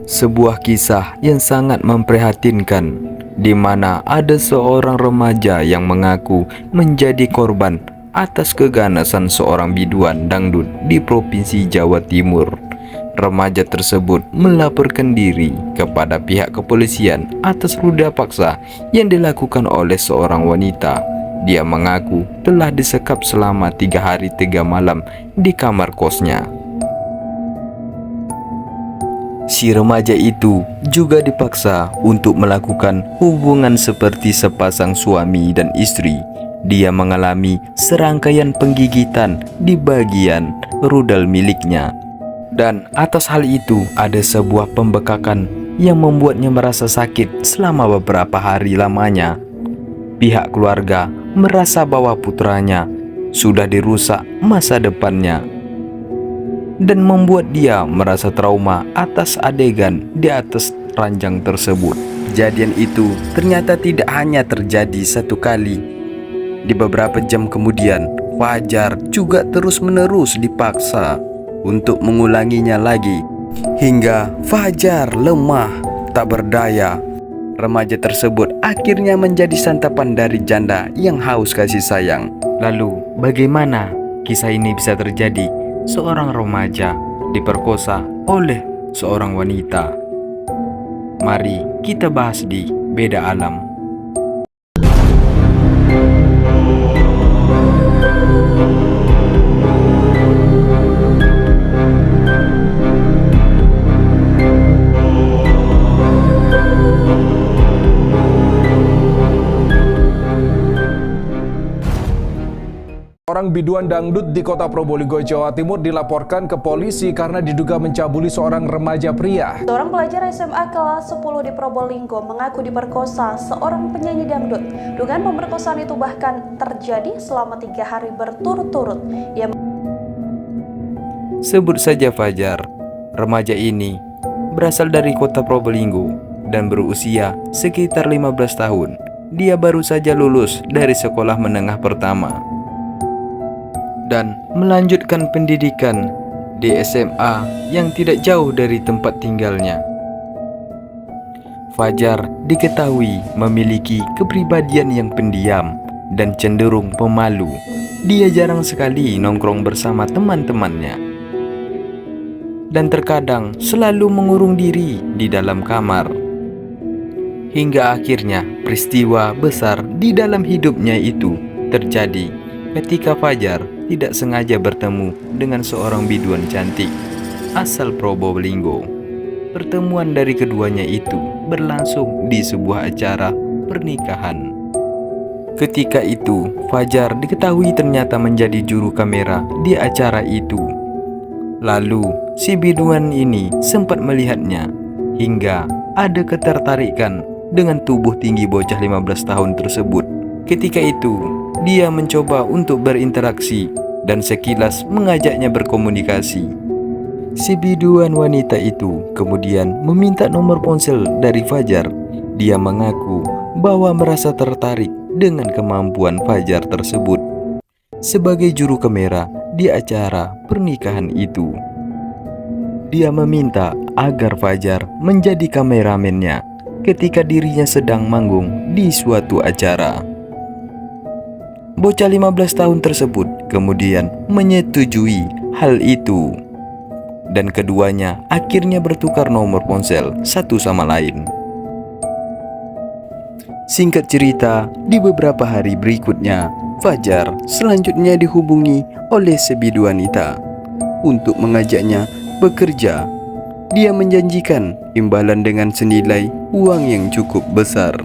Sebuah kisah yang sangat memprihatinkan, di mana ada seorang remaja yang mengaku menjadi korban atas keganasan seorang biduan dangdut di Provinsi Jawa Timur. Remaja tersebut melaporkan diri kepada pihak kepolisian atas ruda paksa yang dilakukan oleh seorang wanita. Dia mengaku telah disekap selama 3 hari 3 malam di kamar kosnya. Si remaja itu juga dipaksa untuk melakukan hubungan seperti sepasang suami dan istri. Dia mengalami serangkaian penggigitan di bagian rudal miliknya. Dan atas hal itu ada sebuah pembekakan yang membuatnya merasa sakit selama beberapa hari lamanya. Pihak keluarga merasa bahwa putranya sudah dirusak masa depannya dan membuat dia merasa trauma atas adegan di atas ranjang tersebut. Kejadian itu ternyata tidak hanya terjadi satu kali. Di beberapa jam kemudian, Fajar juga terus-menerus dipaksa untuk mengulanginya lagi, hingga Fajar lemah tak berdaya. Remaja tersebut akhirnya menjadi santapan dari janda yang haus kasih sayang. Lalu bagaimana kisah ini bisa terjadi? Seorang remaja diperkosa oleh seorang wanita. Mari kita bahas di Beda Alam. Orang biduan dangdut di kota Probolinggo, Jawa Timur dilaporkan ke polisi karena diduga mencabuli seorang remaja pria. Seorang pelajar SMA kelas 10 di Probolinggo mengaku diperkosa seorang penyanyi dangdut. Dugaan pemerkosaan itu bahkan terjadi selama 3 hari berturut-turut. Sebut saja Fajar. Remaja ini berasal dari kota Probolinggo dan berusia sekitar 15 tahun. Dia baru saja lulus dari sekolah menengah pertama dan melanjutkan pendidikan di SMA yang tidak jauh dari tempat tinggalnya. Fajar diketahui memiliki kepribadian yang pendiam dan cenderung pemalu. Dia jarang sekali nongkrong bersama teman-temannya dan terkadang selalu mengurung diri di dalam kamar. Hingga akhirnya peristiwa besar di dalam hidupnya itu terjadi ketika Fajar tidak sengaja bertemu dengan seorang biduan cantik asal Probolinggo. Pertemuan dari keduanya itu berlangsung di sebuah acara pernikahan. Ketika itu, Fajar diketahui ternyata menjadi juru kamera di acara itu. Lalu, si biduan ini sempat melihatnya hingga ada ketertarikan dengan tubuh tinggi bocah 15 tahun tersebut. Ketika itu, dia mencoba untuk berinteraksi dan sekilas mengajaknya berkomunikasi. Si biduan wanita itu kemudian meminta nomor ponsel dari Fajar. Dia mengaku bahwa merasa tertarik dengan kemampuan Fajar tersebut sebagai juru kamera di acara pernikahan itu. Dia meminta agar Fajar menjadi kameramennya ketika dirinya sedang manggung di suatu acara. Bocah 15 tahun tersebut kemudian menyetujui hal itu dan keduanya akhirnya bertukar nomor ponsel satu sama lain. Singkat cerita, di beberapa hari berikutnya, Fajar selanjutnya dihubungi oleh sebidu wanita untuk mengajaknya bekerja. Dia menjanjikan imbalan dengan senilai uang yang cukup besar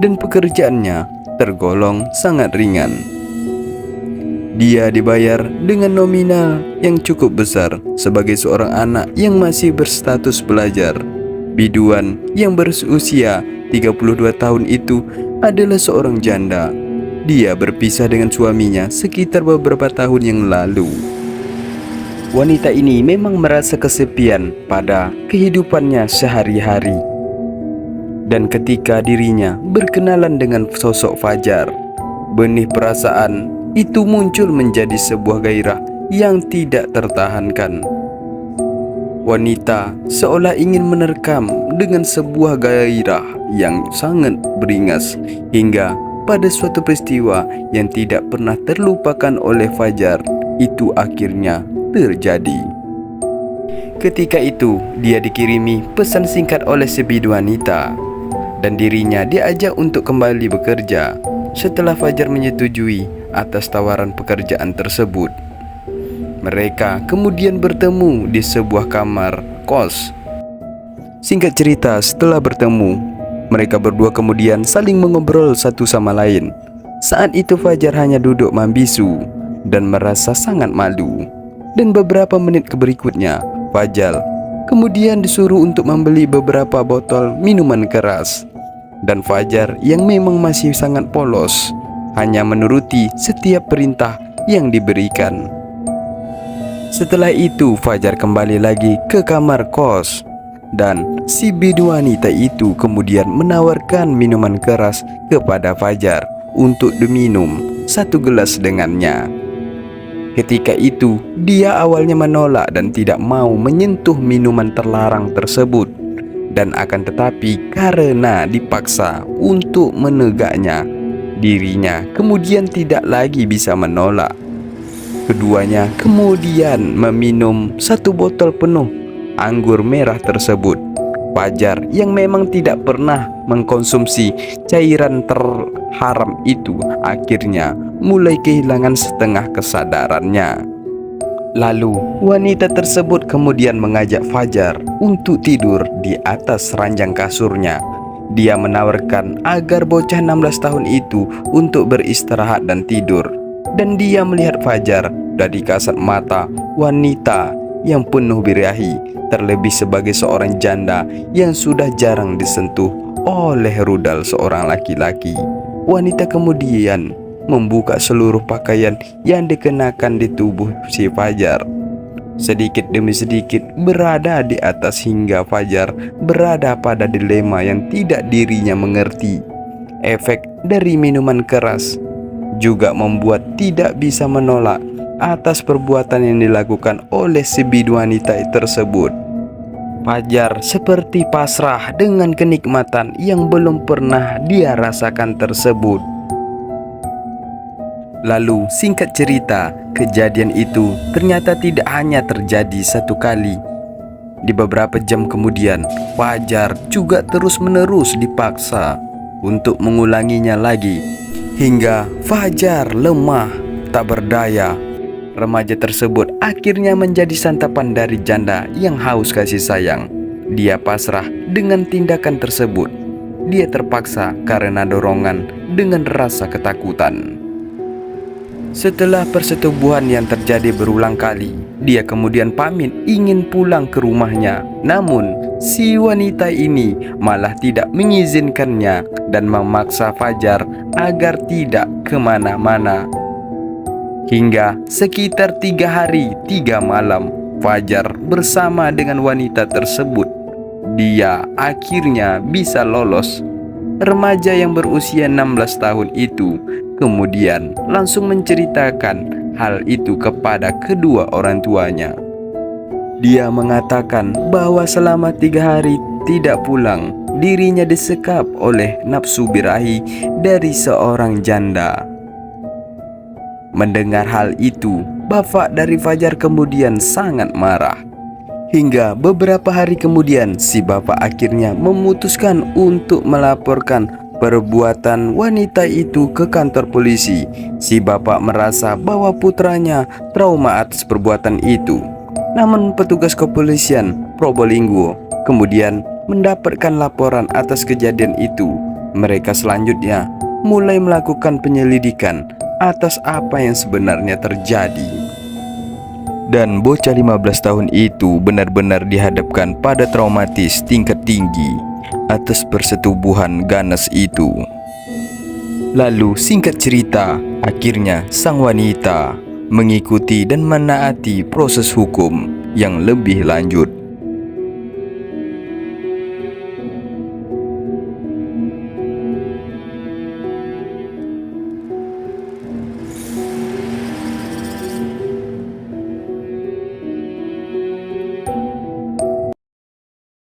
dan pekerjaannya tergolong sangat ringan. Dia dibayar dengan nominal yang cukup besar sebagai seorang anak yang masih berstatus pelajar. Biduan yang berusia 32 tahun itu adalah seorang janda. Dia berpisah dengan suaminya sekitar beberapa tahun yang lalu. Wanita ini memang merasa kesepian pada kehidupannya sehari-hari. Dan ketika dirinya berkenalan dengan sosok Fajar, benih perasaan itu muncul menjadi sebuah gairah yang tidak tertahankan. Wanita seolah ingin menerkam dengan sebuah gairah yang sangat beringas, hingga pada suatu peristiwa yang tidak pernah terlupakan oleh Fajar itu akhirnya terjadi. Ketika itu dia dikirimi pesan singkat oleh si bidu wanita dan dirinya diajak untuk kembali bekerja setelah Fajar menyetujui atas tawaran pekerjaan tersebut. Mereka kemudian bertemu di sebuah kamar kos. Singkat cerita, setelah bertemu, mereka berdua kemudian saling mengobrol satu sama lain. Saat itu Fajar hanya duduk membisu dan merasa sangat malu. Dan beberapa menit berikutnya, Fajar kemudian disuruh untuk membeli beberapa botol minuman keras. Dan Fajar yang memang masih sangat polos hanya menuruti setiap perintah yang diberikan. Setelah itu Fajar kembali lagi ke kamar kos dan si bidu wanita itu kemudian menawarkan minuman keras kepada Fajar untuk diminum satu gelas dengannya. Ketika itu dia awalnya menolak dan tidak mau menyentuh minuman terlarang tersebut, dan akan tetapi karena dipaksa untuk menegaknya, dirinya kemudian tidak lagi bisa menolak. Keduanya kemudian meminum satu botol penuh anggur merah tersebut. Fajar yang memang tidak pernah mengkonsumsi cairan terharam itu akhirnya mulai kehilangan setengah kesadarannya. Lalu wanita tersebut kemudian mengajak Fajar untuk tidur di atas ranjang kasurnya. Dia menawarkan agar bocah 16 tahun itu untuk beristirahat dan tidur. Dan dia melihat Fajar dari kasat mata wanita yang penuh birahi, terlebih sebagai seorang janda yang sudah jarang disentuh oleh rudal seorang laki-laki. Wanita kemudian membuka seluruh pakaian yang dikenakan di tubuh si Fajar. Sedikit demi sedikit berada di atas hingga Fajar berada pada dilema yang tidak dirinya mengerti. Efek dari minuman keras juga membuat tidak bisa menolak atas perbuatan yang dilakukan oleh si bidu wanita tersebut. Fajar seperti pasrah dengan kenikmatan yang belum pernah dia rasakan tersebut. Lalu singkat cerita, kejadian itu ternyata tidak hanya terjadi satu kali. Di beberapa jam kemudian, Fajar juga terus-menerus dipaksa untuk mengulanginya lagi. Hingga Fajar lemah, tak berdaya. Remaja tersebut akhirnya menjadi santapan dari janda yang haus kasih sayang. Dia pasrah dengan tindakan tersebut. Dia terpaksa karena dorongan dengan rasa ketakutan. Setelah persetubuhan yang terjadi berulang kali, dia kemudian pamit ingin pulang ke rumahnya. Namun si wanita ini malah tidak mengizinkannya dan memaksa Fajar agar tidak kemana-mana. Hingga sekitar 3 hari 3 malam Fajar bersama dengan wanita tersebut, dia akhirnya bisa lolos. Remaja yang berusia 16 tahun itu kemudian langsung menceritakan hal itu kepada kedua orang tuanya. Dia mengatakan bahwa selama 3 hari tidak pulang, dirinya disekap oleh nafsu birahi dari seorang janda. Mendengar hal itu, bapak dari Fajar kemudian sangat marah. Hingga beberapa hari kemudian, si bapak akhirnya memutuskan untuk melaporkan perbuatan wanita itu ke kantor polisi. Si bapak merasa bahwa putranya trauma atas perbuatan itu. Namun petugas kepolisian Probolinggo kemudian mendapatkan laporan atas kejadian itu. Mereka selanjutnya mulai melakukan penyelidikan atas apa yang sebenarnya terjadi. Dan bocah 15 tahun itu benar-benar dihadapkan pada traumatis tingkat tinggi atas persetubuhan ganas itu. Lalu singkat cerita, akhirnya sang wanita mengikuti dan menaati proses hukum yang lebih lanjut.